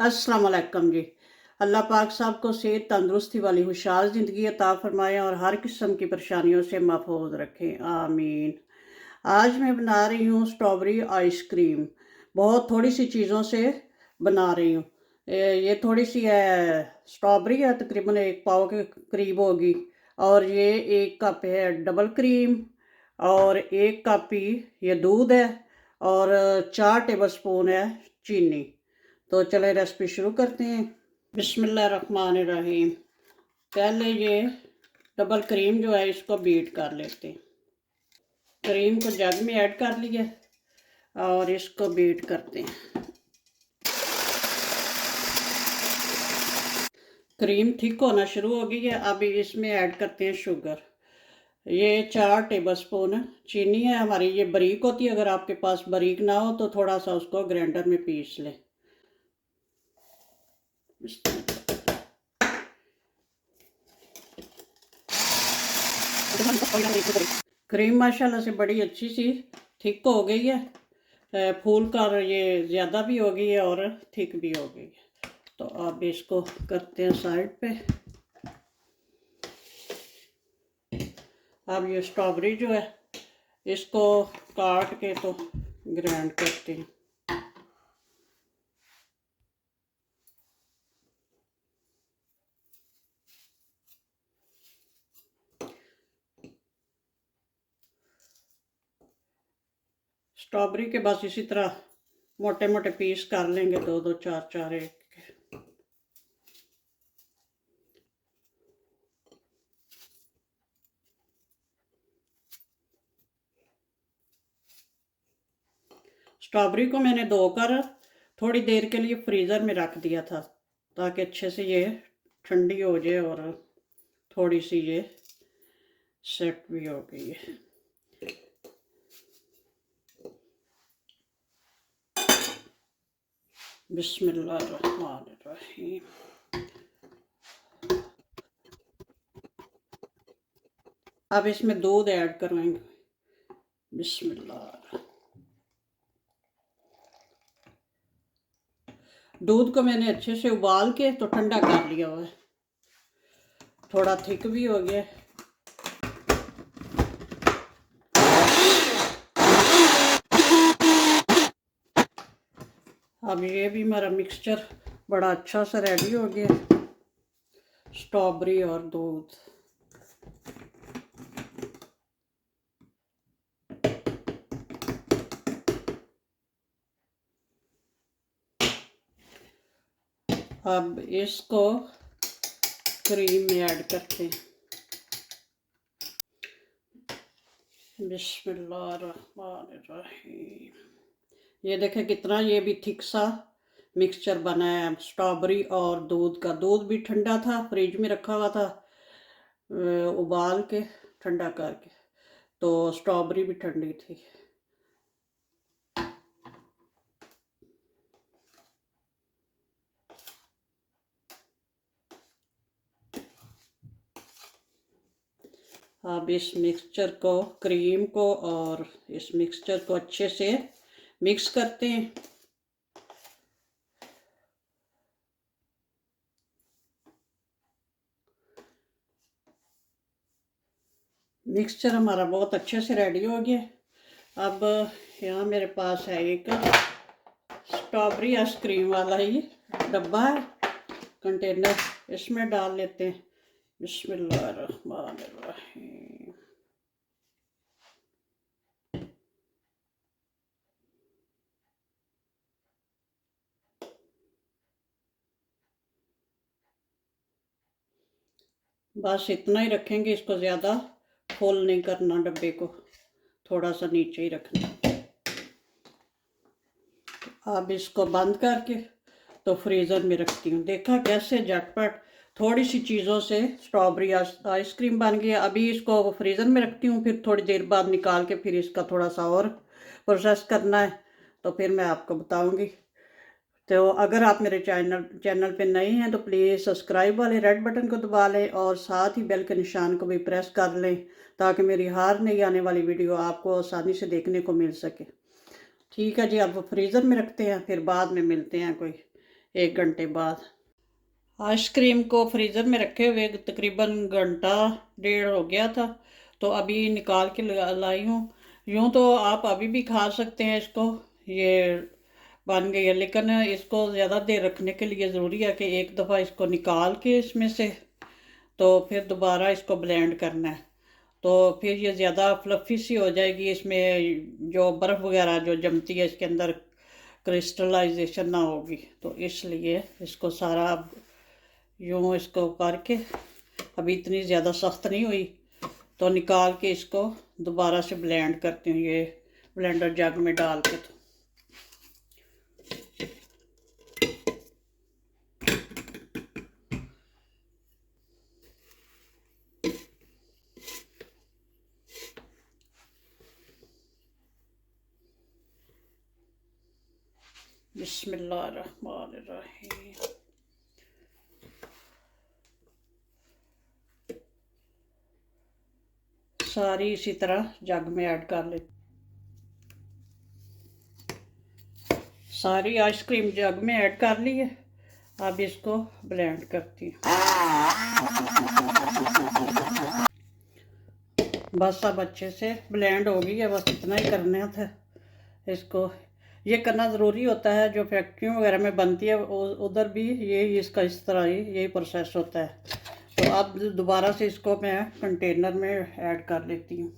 अस्सलाम वालेकुम जी। अल्लाह पाक साहब को सेहत तंदुरुस्ती वाली खुशहाल ज़िंदगी अता फ़रमाएँ और हर किस्म की परेशानियों से महफूज रखें, आमीन। आज मैं बना रही हूँ स्ट्रॉबेरी आइसक्रीम। बहुत थोड़ी सी चीज़ों से बना रही हूँ। ये थोड़ी सी है, स्ट्रॉबेरी है, तकरीबन 1 पाव के करीब होगी। और ये 1 कप है डबल क्रीम, और 1 कप ही ये दूध है, और 4 टेबलस्पून है चीनी। तो चले रेसिपी शुरू करते हैं। बिस्मिल्लाहिर्रहमानिर्रहीम। पहले ये डबल क्रीम जो है इसको बीट कर लेते हैं। क्रीम को जग में ऐड कर लिया और इसको बीट करते हैं। क्रीम थिक होना शुरू हो गई है। अब इसमें ऐड करते हैं शुगर। ये 4 टेबलस्पून चीनी है हमारी, ये बारीक होती है। अगर आपके पास बारीक ना हो तो थोड़ा सा उसको ग्राइंडर में पीस लें। क्रीम माशाल्लाह से बड़ी अच्छी सी थिक हो गई है। फूल कर ये ज़्यादा भी हो गई है और थिक भी हो गई है। तो अब इसको करते हैं साइड पे। अब ये स्ट्रॉबेरी जो है इसको काट के तो ग्राइंड करते हैं। स्ट्रॉबेरी के बस इसी तरह मोटे मोटे पीस कर लेंगे, 2-2 4-4 एक। स्ट्रॉबेरी को मैंने धोकर थोड़ी देर के लिए फ्रीज़र में रख दिया था ताकि अच्छे से ये ठंडी हो जाए और थोड़ी सी ये सेट भी हो गई है। बिस्मिल्लाहिर्रहमानिर्रहीम। अब इसमें दूध ऐड करेंगे। बिस्मिल्लाह। दूध को मैंने अच्छे से उबाल के तो ठंडा कर लिया हुआ है, थोड़ा थिक भी हो गया। अब ये भी हमारा मिक्सचर बड़ा अच्छा सा रेडी हो गया, स्ट्रॉबेरी और दूध। अब इसको क्रीम में ऐड करते हैं। बिस्मिल्लाहिर्रहमानिर्रहीम। ये देखें कितना ये भी थिक सा मिक्सचर बना है स्ट्रॉबेरी और दूध का। दूध भी ठंडा था, फ्रिज में रखा हुआ था उबाल के ठंडा करके, तो स्ट्रॉबेरी भी ठंडी थी। अब इस मिक्सचर को, क्रीम को और इस मिक्सचर को अच्छे से मिक्स करते हैं। मिक्सचर हमारा बहुत अच्छे से रेडी हो गया। अब यहाँ मेरे पास है एक स्ट्रॉबेरी आइसक्रीम वाला ही डब्बा है, कंटेनर, इसमें डाल लेते हैं। बिस्मिल्लाहिर्रहमानिर्रहीम। बस इतना ही रखेंगे, इसको ज़्यादा फुल नहीं करना, डब्बे को थोड़ा सा नीचे ही रखना। अब इसको बंद करके तो फ्रीज़र में रखती हूँ। देखा कैसे झटपट थोड़ी सी चीज़ों से स्ट्रॉबेरी आइसक्रीम बन गया। अभी इसको फ्रीज़र में रखती हूँ, फिर थोड़ी देर बाद निकाल के फिर इसका थोड़ा सा और प्रोसेस करना है, तो फिर मैं आपको बताऊँगी। तो अगर आप मेरे चैनल पे नए हैं तो प्लीज़ सब्सक्राइब वाले रेड बटन को दबा लें और साथ ही बेल के निशान को भी प्रेस कर लें ताकि मेरी हर नई आने वाली वीडियो आपको आसानी से देखने को मिल सके। ठीक है जी, अब फ्रीज़र में रखते हैं, फिर बाद में मिलते हैं कोई 1 घंटे बाद। आइसक्रीम को फ्रीज़र में रखे हुए तकरीबन घंटा डेढ़ हो गया था, तो अभी निकाल के लाई हूँ। यूँ तो आप अभी भी खा सकते हैं इसको, ये बन गई है, लेकिन इसको ज़्यादा देर रखने के लिए ज़रूरी है कि एक दफ़ा इसको निकाल के इसमें से तो फिर दोबारा इसको ब्लेंड करना है, तो फिर ये ज़्यादा फ्लफ़ी सी हो जाएगी। इसमें जो बर्फ़ वगैरह जो जमती है इसके अंदर क्रिस्टलाइजेशन ना होगी, तो इसलिए इसको सारा यूँ इसको करके, अभी इतनी ज़्यादा सख्त नहीं हुई, तो निकाल के इसको दोबारा से ब्लेंड करती हूँ ये ब्लेंडर जग में डाल के। तो बिस्मिल्लाहिर्रहमानिर्रहीम। सारी इसी तरह जग में ऐड कर ले। सारी आइसक्रीम जग में ऐड कर ली है, अब इसको ब्लेंड करती हूँ। बस अब अच्छे से ब्लेंड हो गई है, बस इतना ही करना था इसको। ये करना ज़रूरी होता है, जो फैक्ट्रियों वगैरह में बनती है उधर भी यही इसका इस तरह ही यही प्रोसेस होता है। तो अब दोबारा से इसको मैं कंटेनर में ऐड कर लेती हूँ।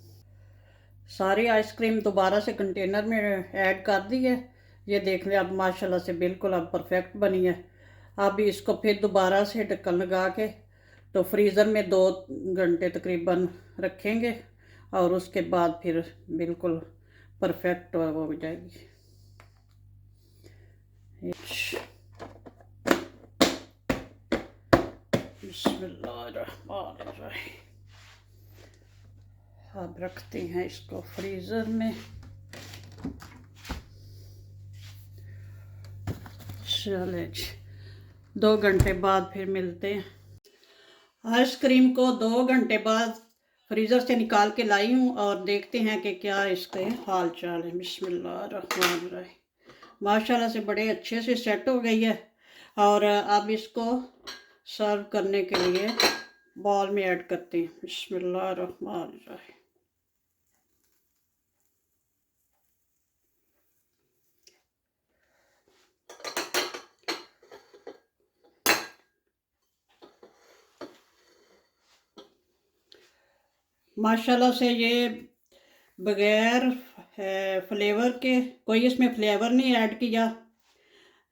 सारी आइसक्रीम दोबारा से कंटेनर में ऐड कर दी है। ये देख लें अब माशाल्लाह से बिल्कुल अब परफेक्ट बनी है। अब इसको फिर दोबारा से ढक्कन लगा के तो फ्रीज़र में 2 घंटे तकरीबन रखेंगे, और उसके बाद फिर बिल्कुल परफेक्ट हो जाएगी। बिस्मिल्लाहिर्रहमानिर्रहीम। अब रखते हैं इसको फ्रीज़र में। चले 2 घंटे बाद फिर मिलते हैं। आइसक्रीम को 2 घंटे बाद फ्रीज़र से निकाल के लाई हूँ, और देखते हैं कि क्या इसके हाल चाल है। बिस्मिल्लाहिर्रहमानिर्रहीम। माशाल्लाह से बड़े अच्छे से सेट हो गई है, और अब इसको सर्व करने के लिए बॉल में ऐड करते हैं। बिस्मिल्लाहिर्रहमानिर्रहीम। माशाल्लाह से ये बग़ैर फ्लेवर के, कोई इसमें फ्लेवर नहीं ऐड किया,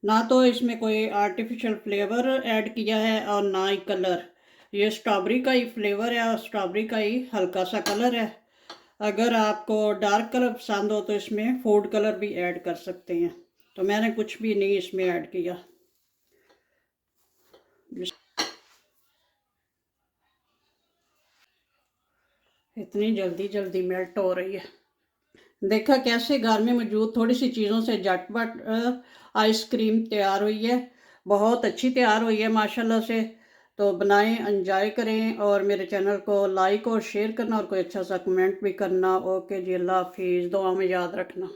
ना तो इसमें कोई आर्टिफिशियल फ्लेवर ऐड किया है और ना ही कलर। ये स्ट्रॉबेरी का ही फ्लेवर है और स्ट्रॉबेरी का ही हल्का सा कलर है। अगर आपको डार्क कलर पसंद हो तो इसमें फूड कलर भी ऐड कर सकते हैं, तो मैंने कुछ भी नहीं इसमें ऐड किया। इतनी जल्दी जल्दी मेल्ट हो रही है। देखा कैसे घर में मौजूद थोड़ी सी चीज़ों से झटपट आइसक्रीम तैयार हुई है। बहुत अच्छी तैयार हुई है माशाल्लाह से। तो बनाएं, एंजॉय करें, और मेरे चैनल को लाइक और शेयर करना, और कोई अच्छा सा कमेंट भी करना। ओके जी, अल्लाह हाफिज़। दुआ में याद रखना।